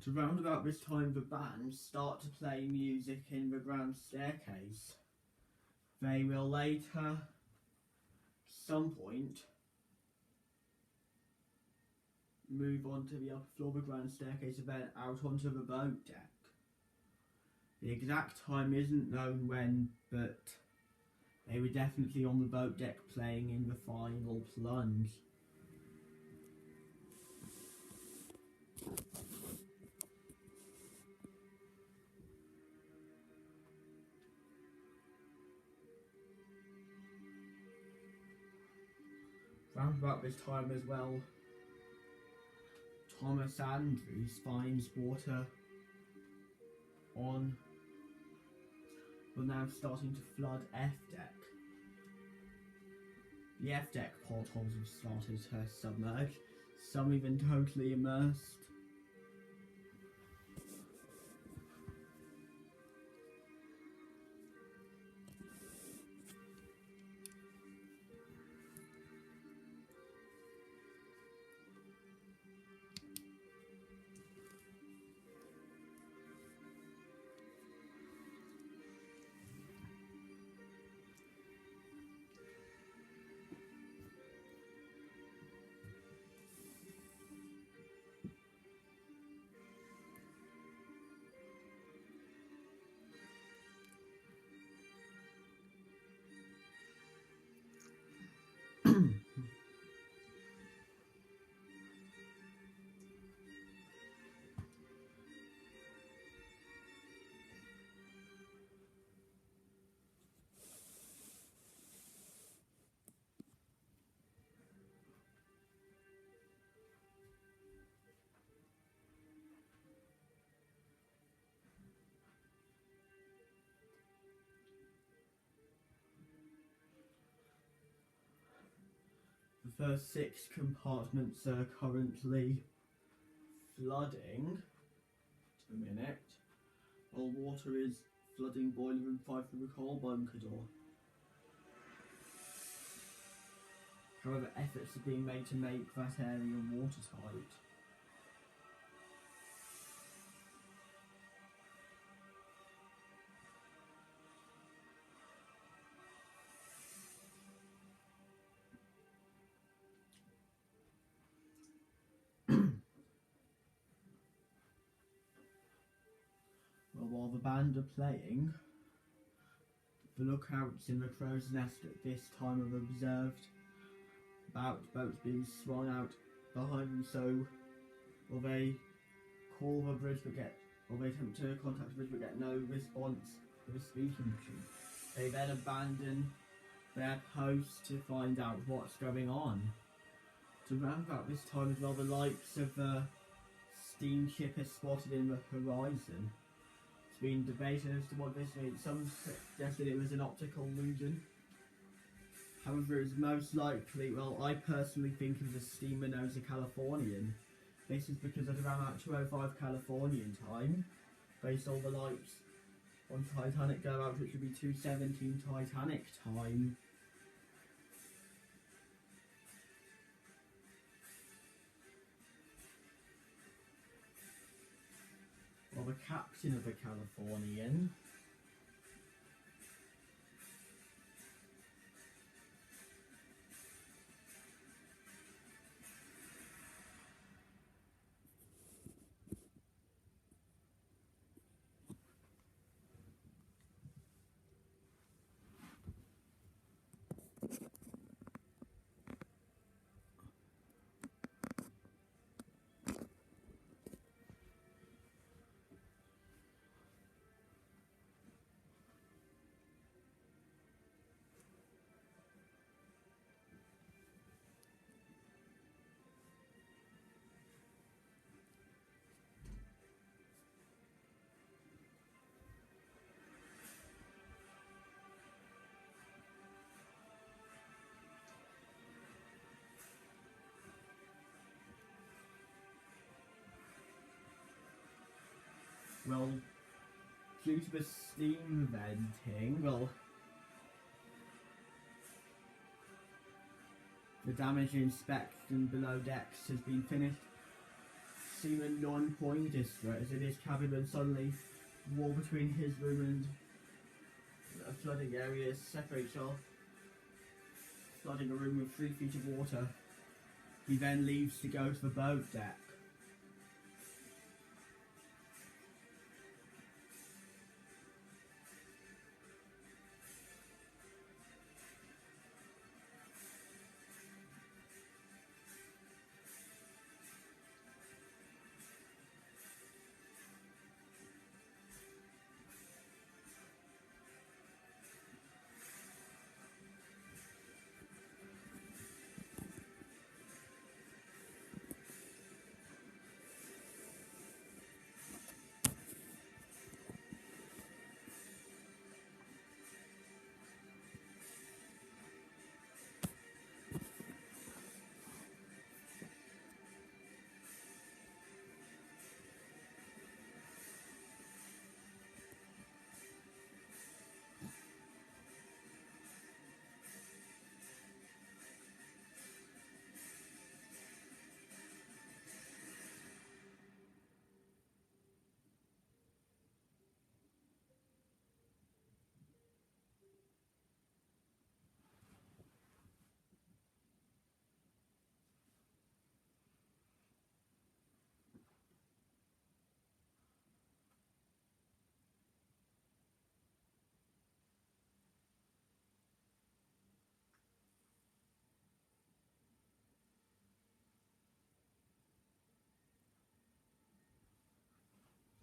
So round about this time the band start to play music in the grand staircase. They will later, some point, move on to the upper floor of the grand staircase and then out onto the boat deck. The exact time isn't known when, but they were definitely on the boat deck playing in the final plunge. Round about this time as well, Thomas Andrews finds water on, well, now starting to flood F deck. The F deck portholes have started to submerge, some even totally immersed. The first 6 compartments are currently flooding. Just a minute. All water is flooding boiler room 5 through the coal bunker door. However, efforts are being made to make that area watertight. Well, while the band are playing, the lookouts in the crow's nest at this time have observed about boats being swung out behind them, so will they call the bridge but they attempt to contact the bridge but get no response to the speaking machine. They then abandon their post to find out what's going on. To round about this time as well, the lights of the steamship is spotted in the horizon. It's been debated as to what this means. Some suggested it was an optical illusion. However, it's most likely, well, I personally think it was a steamer known as a Californian. This is because at around that 2:05 Californian time, they saw the lights on Titanic go out, which would be 2:17 Titanic time. Well, the captain of the Californian well, due to the steam venting, well, the damage inspection below decks has been finished. seeming non-pointless as in his cabin, and suddenly the wall between his room and a flooding area separates off, flooding a room with 3 feet of water. He then leaves to go to the boat deck.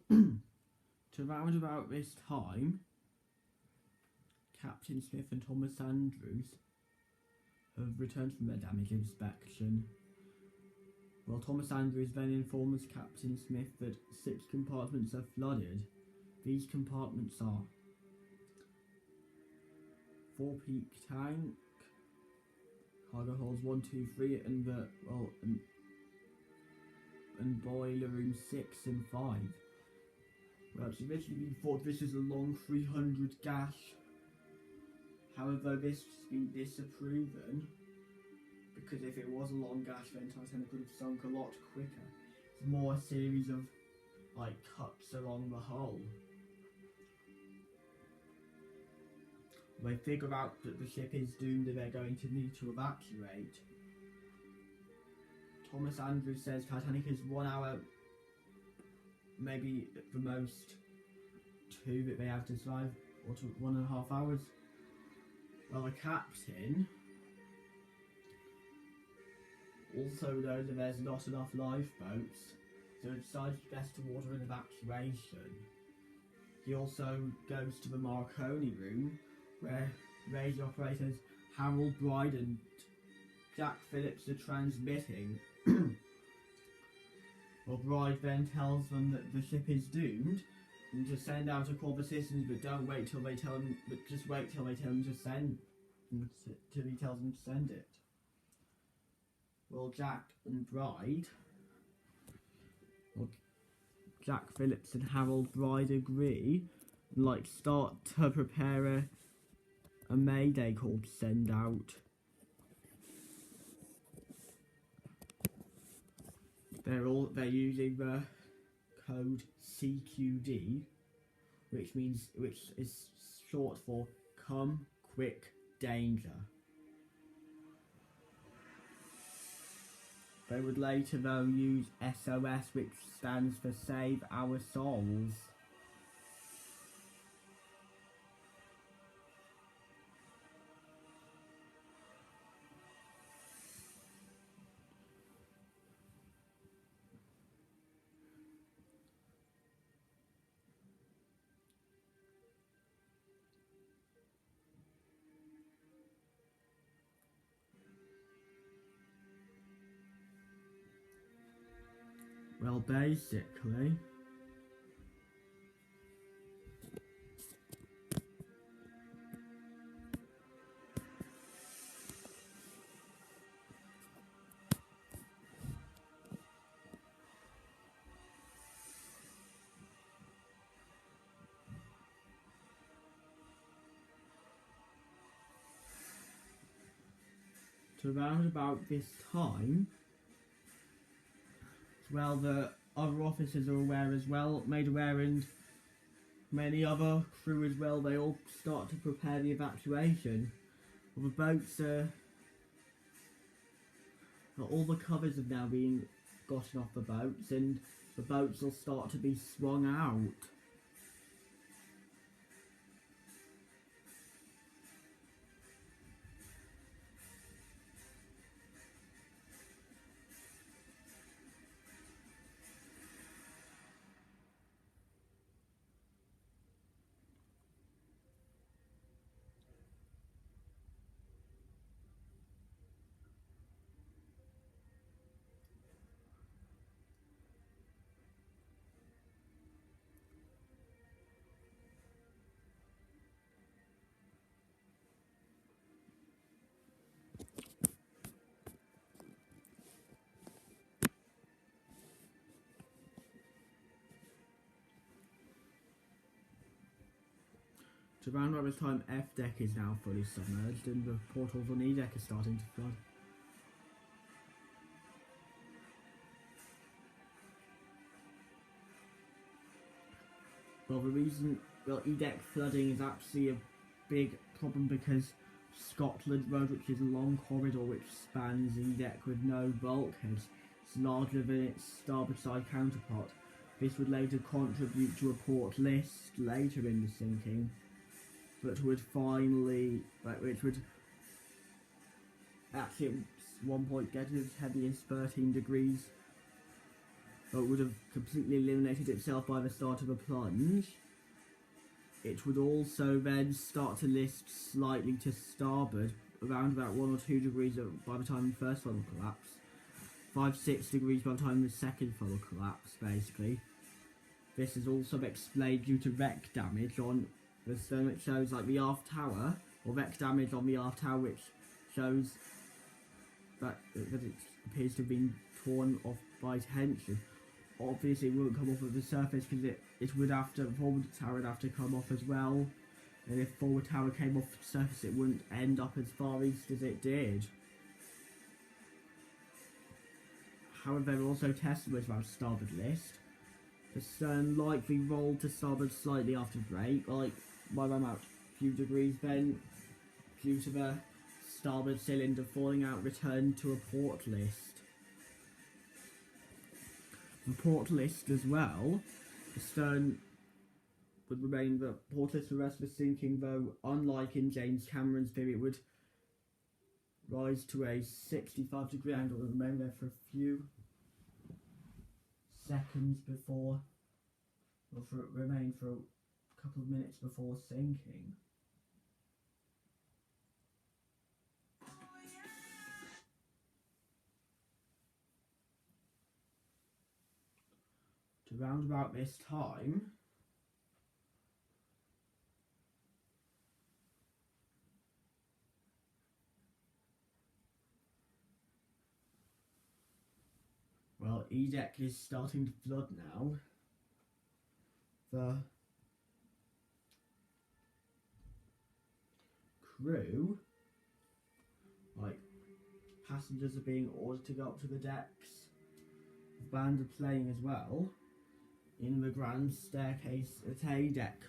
To round about this time, Captain Smith and Thomas Andrews have returned from their damage inspection. Well, Thomas Andrews then informs Captain Smith that 6 compartments are flooded. These compartments are 4-peak tank, cargo holds 1, 2, 3, and boiler room 6 and 5. Well, it's originally been thought this is a long 300 gas. However, this has been disproven, because if it was a long gash, then Titanic would have sunk a lot quicker. It's more a series of cuts along the hull. They figure out that the ship is doomed and they're going to need to evacuate. Thomas Andrews says Titanic is 1 hour, maybe at the most 2 that they have to survive, or to 1.5 hours. Well, the captain also knows that there's not enough lifeboats, so he decides best to order an evacuation. He also goes to the Marconi room, where radio operators Harold Bride and Jack Phillips are transmitting. Well, Bride then tells them that the ship is doomed and to send out a call for assistance, but don't wait till they tell them. But just wait till they tell them to send. Till he tells them to send it. Well, Jack Phillips and Harold Bride agree, and start to prepare a mayday call to send out. They're using the code CQD, which is short for Come Quick Danger. They would later though use SOS, which stands for Save Our Souls. Well, basically, to around about this time, well, the other officers are aware as well, made aware, and many other crew as well. They all start to prepare the evacuation. Well, the boats all the covers have now been gotten off the boats, and the boats will start to be swung out. So around about this time, F deck is now fully submerged, and the portals on E deck are starting to flood. Well, the reason E deck flooding is actually a big problem because Scotland Road, which is a long corridor which spans E deck with no bulkheads, is larger than its starboard side counterpart. This would later contribute to a port list later in the sinking, which would actually at one point get as heavy as 13 degrees, but would have completely eliminated itself by the start of a plunge. It would also then start to list slightly to starboard, around about 1 or 2 degrees by the time the first funnel collapsed, 5-6 degrees by the time the second funnel collapsed, basically. This is also explained due to wreck damage on the stern, which shows like the aft tower, or wreck damage on the aft tower, which shows that it appears to have been torn off by tension. Obviously it won't come off at the surface because it would have to, forward tower would have to come off as well, and if forward tower came off the surface it wouldn't end up as far east as it did. However, there were also testimonies about starboard list. The stern likely rolled to starboard slightly after break, like by about a few degrees, then due to the starboard cylinder falling out, returned to a port list. The port list as well, the stern would remain the port list for the rest of the sinking, though unlike in James Cameron's theory it would rise to a 65 degree angle and remain there for a few seconds before, or remain for a couple of minutes before sinking. To round about this time, well, E deck is starting to flood now. The crew, like passengers, are being ordered to go up to the decks. The band are playing as well in the grand staircase at A deck